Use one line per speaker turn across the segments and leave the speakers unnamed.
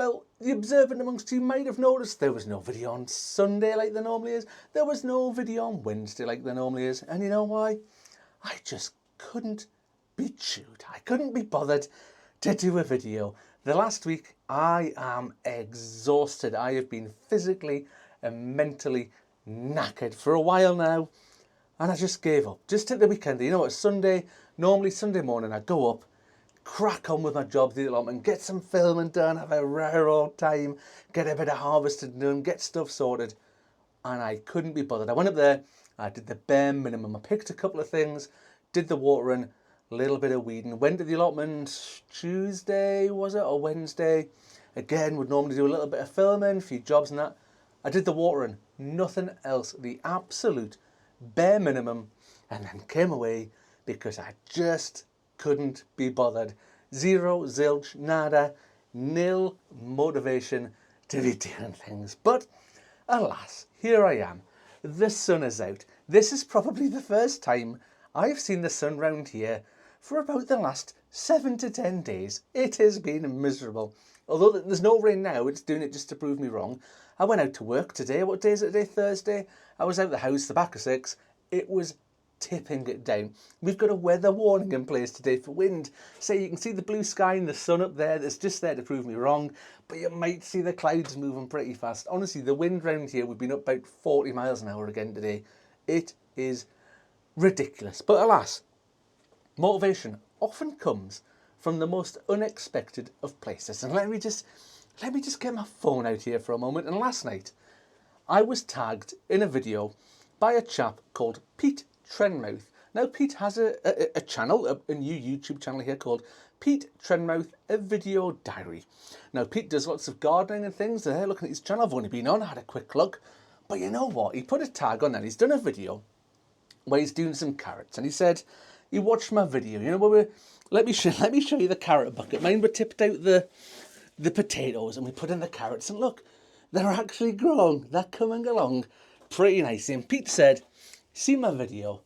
Well, the observant amongst you might have noticed there was no video on Sunday like there normally is. There was no video on Wednesday like there normally is. And you know why? I just couldn't be chewed. I couldn't be bothered to do a video. The last week, I am exhausted. I have been physically and mentally knackered for a while now. And I just gave up. Just took the weekend. You know what? Normally Sunday morning, I go up, crack on with my job, the allotment, get some filming done, have a rare old time, get a bit of harvesting done, get stuff sorted. And I couldn't be bothered. I went up there, I did the bare minimum. I picked a couple of things, did the watering, a little bit of weeding, went to the allotment Tuesday, was it, or Wednesday? Again, would normally do a little bit of filming, a few jobs and that. I did the watering, nothing else, the absolute bare minimum, and then came away because I just couldn't be bothered. Zero, zilch, nada, nil motivation to be doing things. But alas, here I am. The sun is out. This is probably the first time I've seen the sun round here for about the last 7 to 10 days. It has been miserable. Although there's no rain now, it's doing it just to prove me wrong. I went out to work today. What day is it today? Thursday. I was out the house, the back of 6. It was tipping it down. We've got a weather warning in place today for wind. So you can see the blue sky and the sun up there. That's just there to prove me wrong. But you might see the clouds moving pretty fast. Honestly, the wind round here, we've been up about 40 miles an hour again today. It is ridiculous. But alas, motivation often comes from the most unexpected of places. And let me just get my phone out here for a moment. And last night, I was tagged in a video by a chap called Pete Trenmouth. Now, Pete has a channel, a new YouTube channel here called Pete Trenmouth, a video diary. Now, Pete does lots of gardening and things. They're looking at his channel. I've only been on, I had a quick look. But you know what? He put a tag on that. He's done a video where he's doing some carrots. And he said, he watched my video. You know, where let me show you the carrot bucket. Mine were tipped out the potatoes and we put in the carrots. And look, they're actually growing. They're coming along pretty nicely. And Pete said, see my video.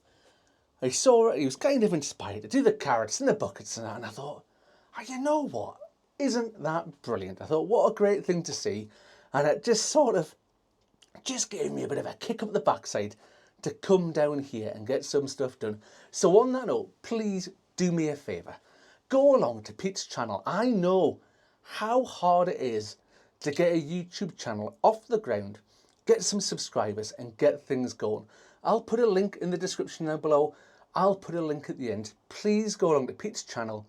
I saw it. He was kind of inspired to do the carrots and the buckets and that. And I thought, oh, you know what? Isn't that brilliant? I thought, what a great thing to see. And it just sort of just gave me a bit of a kick up the backside to come down here and get some stuff done. So on that note, please do me a favour. Go along to Pete's channel. I know how hard it is to get a YouTube channel off the ground, get some subscribers and get things going. I'll put a link in the description down below. I'll put a link at the end. Please go along to Pete's channel,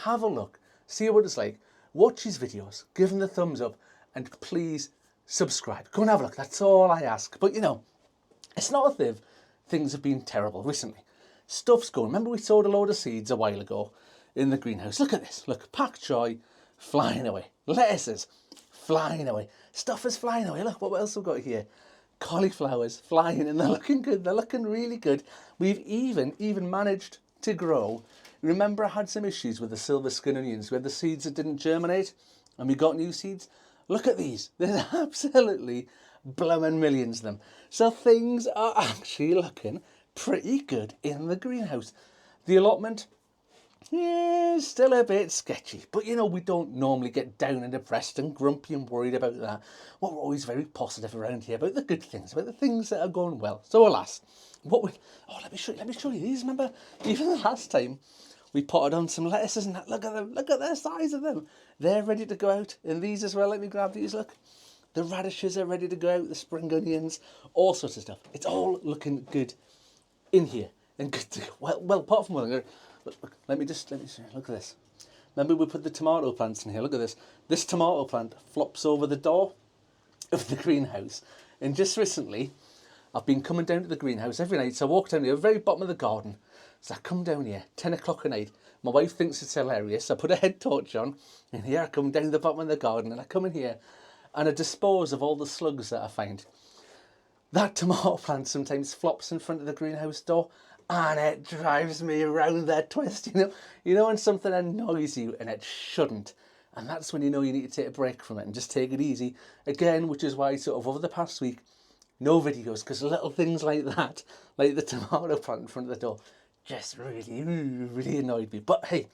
have a look, see what it's like, watch his videos, give him the thumbs up, and please subscribe. Go and have a look. That's all I ask. But you know, it's not as if things have been terrible recently. Stuff's going. Remember we sowed a load of seeds a while ago in the greenhouse. Look at this. Look, pak choi flying away. Lettuces flying away. Stuff is flying away. Look, what else we've got here? Cauliflowers flying, and they're looking good. They're looking really good. We've even managed to grow. Remember I had some issues with the silver skin onions where the seeds that didn't germinate and we got new seeds? Look at these. There's absolutely blooming millions of them. So things are actually looking pretty good in the greenhouse. The allotment, yeah, still a bit sketchy. But you know, we don't normally get down and depressed and grumpy and worried about that. Well, we're always very positive around here about the good things, about the things that are going well. So alas, let me show you these. Remember, even the last time we potted on some lettuces and that, look at them, look at the size of them. They're ready to go out. And these as well, let me grab these, look. The radishes are ready to go out, the spring onions, all sorts of stuff. It's all looking good in here. And good to go. Well, apart from one, look, let me see, look at this. Remember we put the tomato plants in here, look at this. This tomato plant flops over the door of the greenhouse. And just recently, I've been coming down to the greenhouse every night. So I walk down here, very bottom of the garden. So I come down here, 10 o'clock at night. My wife thinks it's hilarious. I put a head torch on, and here I come down the bottom of the garden, and I come in here, and I dispose of all the slugs that I find. That tomato plant sometimes flops in front of the greenhouse door, and it drives me around that twist, you know when something annoys you and it shouldn't. And that's when you know you need to take a break from it and just take it easy. Again, which is why sort of over the past week, no videos, because little things like that, like the tomato plant in front of the door, just really annoyed me. But hey,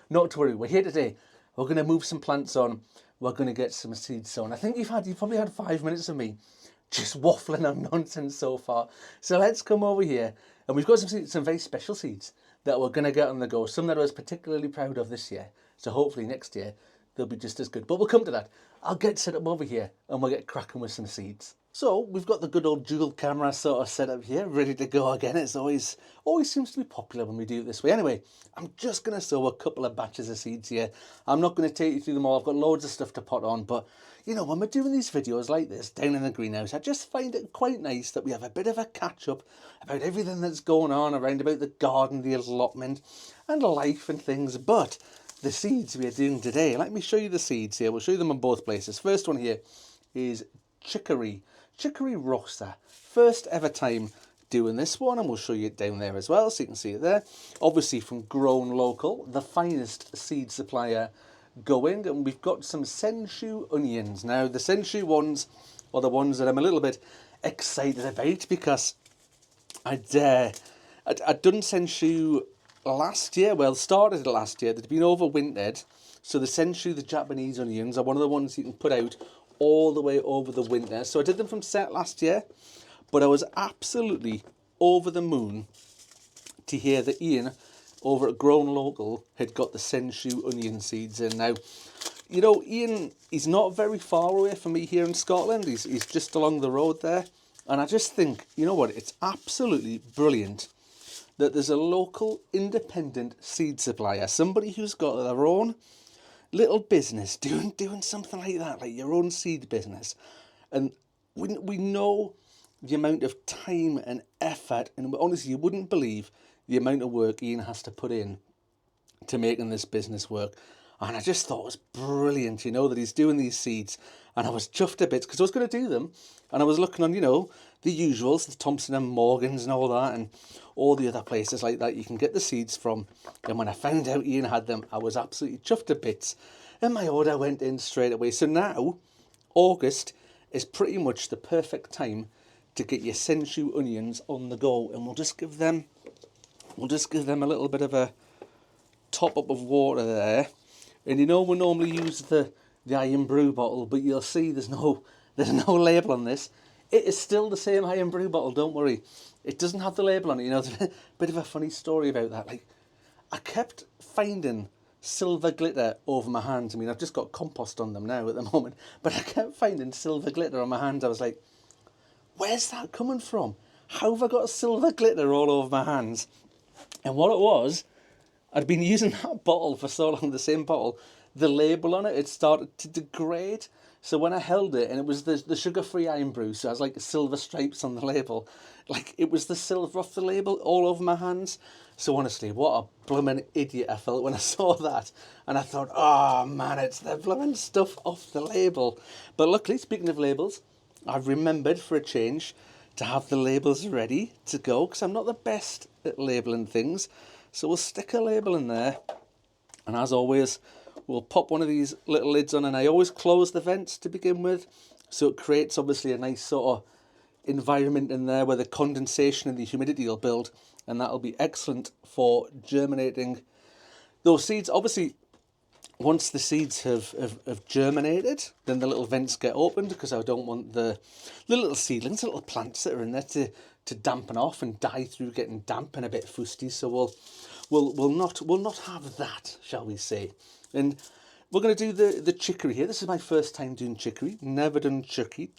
not to worry, we're here today. We're going to move some plants on we're going to get some seeds sown. I think you've probably had 5 minutes of me just waffling on nonsense so far. So let's come over here, and we've got some very special seeds that we're going to get on the go. Some that I was particularly proud of this year. So hopefully next year they'll be just as good. But we'll come to that. I'll get set up over here and we'll get cracking with some seeds. So we've got the good old dual camera sort of set up here, ready to go again. It's always seems to be popular when we do it this way. Anyway, I'm just going to sow a couple of batches of seeds here. I'm not going to take you through them all. I've got loads of stuff to pot on, but you know, when we're doing these videos like this down in the greenhouse, I just find it quite nice that we have a bit of a catch up about everything that's going on around about the garden, the allotment and life and things. But the seeds we are doing today, let me show you the seeds here. We'll show you them in both places. First one here is chicory rossa. First ever time doing this one, and we'll show you it down there as well so you can see it there. Obviously from Grown Local, the finest seed supplier going, and we've got some Senshu onions. Now the Senshu ones are the ones that I'm a little bit excited about, because I'd done Senshu last year. Well, started last year. They'd been overwintered, so the Senshu, the Japanese onions, are one of the ones you can put out all the way over the winter. So I did them from set last year, but I was absolutely over the moon to hear that Ian over at Grown Local had got the Senshu onion seeds in. Now, you know, Ian, he's not very far away from me here in Scotland. He's just along the road there. And I just think, you know what, it's absolutely brilliant that there's a local independent seed supplier, somebody who's got their own little business doing something like that, like your own seed business. And we know the amount of time and effort, and honestly, you wouldn't believe the amount of work Ian has to put in to making this business work. And I just thought it was brilliant, you know, that he's doing these seeds. And I was chuffed a bit because I was going to do them. And I was looking on, you know, the usuals, the Thompson and Morgans and all that, and all the other places like that you can get the seeds from. And when I found out Ian had them, I was absolutely chuffed to bits. And my order went in straight away. So now, August is pretty much the perfect time to get your Senshu onions on the go. And we'll just give them a little bit of a top up of water there. And you know, we normally use the iron brew bottle, but you'll see there's no label on this. It is still the same iron brew bottle, don't worry. It doesn't have the label on it. You know, there's a bit of a funny story about that. Like, I kept finding silver glitter over my hands. I mean, I've just got compost on them now at the moment, but I kept finding silver glitter on my hands. I was like, where's that coming from? How have I got silver glitter all over my hands? And what it was, I'd been using that bottle for so long, the same bottle, the label on it started to degrade. So when I held it, and it was the sugar-free iron brew, so I was like silver stripes on the label. Like, it was the silver off the label all over my hands. So honestly, what a blooming idiot I felt when I saw that. And I thought, oh man, it's the blooming stuff off the label. But luckily, speaking of labels, I've remembered for a change to have the labels ready to go, because I'm not the best at labelling things. So we'll stick a label in there. And as always, we'll pop one of these little lids on, and I always close the vents to begin with, so it creates obviously a nice sort of environment in there where the condensation and the humidity will build, and that'll be excellent for germinating those seeds. Obviously, once the seeds have germinated, then the little vents get opened, because I don't want the little seedlings, the little plants that are in there to dampen off and die through getting damp and a bit fusty. So we'll not have that, shall we say. And we're going to do the chicory here. This is my first time doing chicory. Never done chicory.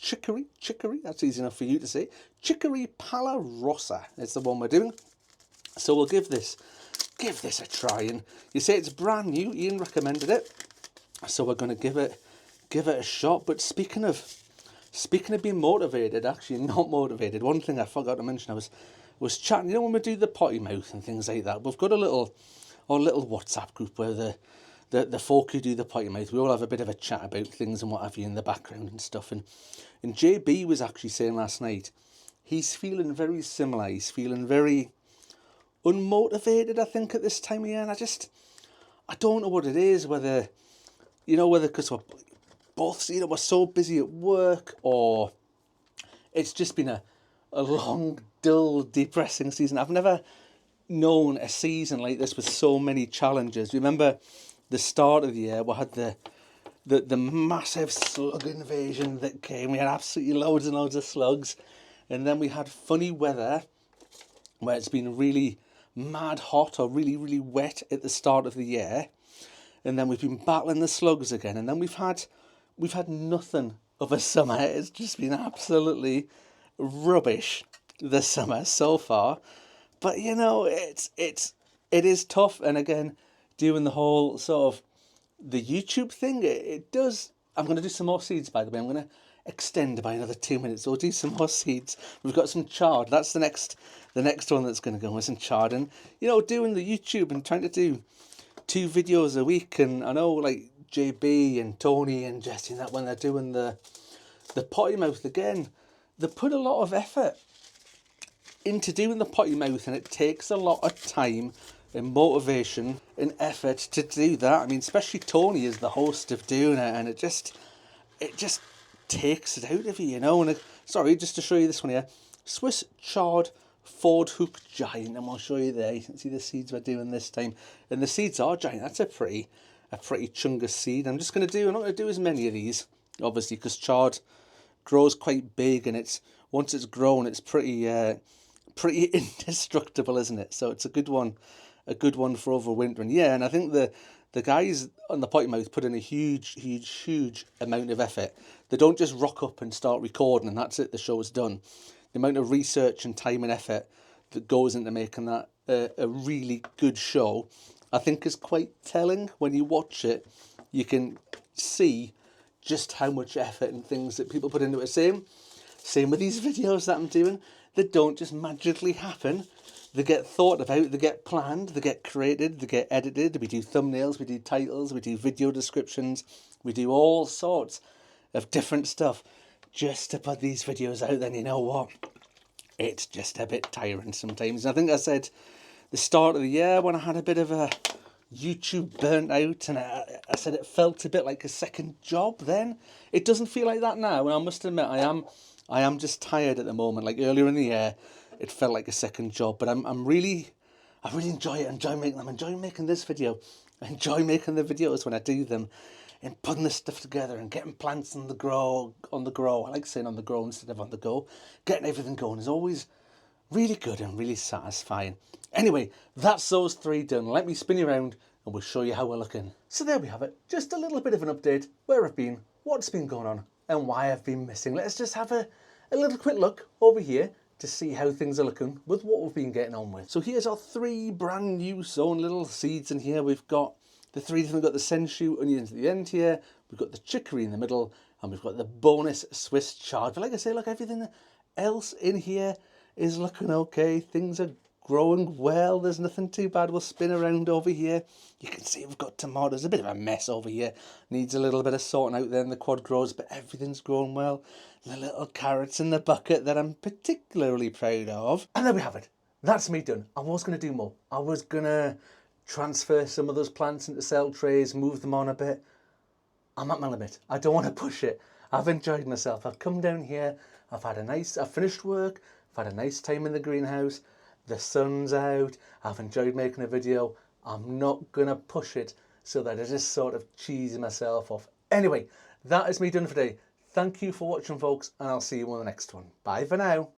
That's easy enough for you to say. Chicory pala rossa is the one we're doing. So we'll give this a try. And you say it's brand new. Ian recommended it, so we're going to give it a shot. But speaking of being motivated, actually not motivated, one thing I forgot to mention, I was chatting. You know, when we do the potty mouth and things like that, we've got our little WhatsApp group where the folk who do the potty mouth, we all have a bit of a chat about things and what have you in the background and stuff. And JB was actually saying last night, he's feeling very similar. He's feeling very unmotivated, I think, at this time of year. And I don't know what it is, whether because we're both, we're so busy at work, or it's just been a long, dull, depressing season. I've never known a season like this with so many challenges. Remember the start of the year, we had the the massive slug invasion that came. We had absolutely loads and loads of slugs. And then we had funny weather where it's been really mad hot or really, really wet at the start of the year. And then we've been battling the slugs again. And then we've had nothing of a summer. It's just been absolutely rubbish this summer so far. But you know, it is tough. And again, doing the whole sort of the YouTube thing, it does. I'm going to do some more seeds, by the way. I'm going to extend by another 2 minutes. We'll do some more seeds. We've got some chard. That's the next one that's going to go with some chard. And you know, doing the YouTube and trying to do 2 videos a week. And I know like JB and Tony and Jesse and that, when they're doing the potty mouth again, they put a lot of effort into doing the potty mouth, and it takes a lot of time and motivation and effort to do that. I mean, especially Tony is the host of doing it, and it just takes it out of you, you know. And sorry, just to show you this one here, Swiss chard Ford hook giant, and I'll show you there. You can see the seeds we're doing this time, and the seeds are giant. That's a pretty chungus seed. I'm not going to do as many of these, obviously, because chard grows quite big, and once it's grown, it's pretty indestructible, isn't it? So it's a good one for overwintering. Yeah, and I think the guys on the potty mouth put in a huge amount of effort. They don't just rock up and start recording and that's it, the show's done. The amount of research and time and effort that goes into making that a really good show, I think, is quite telling. When you watch it, you can see just how much effort and things that people put into it. Same with these videos that I'm doing. They don't just magically happen. They get thought about, they get planned, they get created, they get edited. We do thumbnails, we do titles, we do video descriptions, we do all sorts of different stuff just to put these videos out. Then you know what? It's just a bit tiring sometimes. I think I said the start of the year when I had a bit of a YouTube burnt out, and I said it felt a bit like a second job then. It doesn't feel like that now, and I must admit I am just tired at the moment. Like earlier in the year, it felt like a second job, but I really enjoy it. I enjoy making them. I enjoy making this video. I enjoy making the videos when I do them, and putting this stuff together and getting plants on the grow. I like saying on the grow instead of on the go. Getting everything going is always really good and really satisfying. Anyway, that's those 3 done. Let me spin you around and we'll show you how we're looking. So there we have it. Just a little bit of an update, where I've been, what's been going on, and why I've been missing. Let's just have a little quick look over here to see how things are looking with what we've been getting on with. So here's our 3 brand new sown little seeds in here. We've got the 3 different, we've got the Senshu onions at the end here, we've got the chicory in the middle, and we've got the bonus Swiss chard. But like I say, look, everything else in here is looking okay. Things are growing well. There's nothing too bad. We'll spin around over here. You can see we've got tomatoes. A bit of a mess over here. Needs a little bit of sorting out there in the quad grows, but everything's growing well. The little carrots in the bucket that I'm particularly proud of. And there we have it. That's me done. I was going to do more. I was going to transfer some of those plants into cell trays, move them on a bit. I'm at my limit. I don't want to push it. I've enjoyed myself. I've come down here. I've finished work. I've had a nice time in the greenhouse. The sun's out. I've enjoyed making a video. I'm not going to push it so that I just sort of cheese myself off. Anyway, that is me done for today. Thank you for watching, folks, and I'll see you on the next one. Bye for now.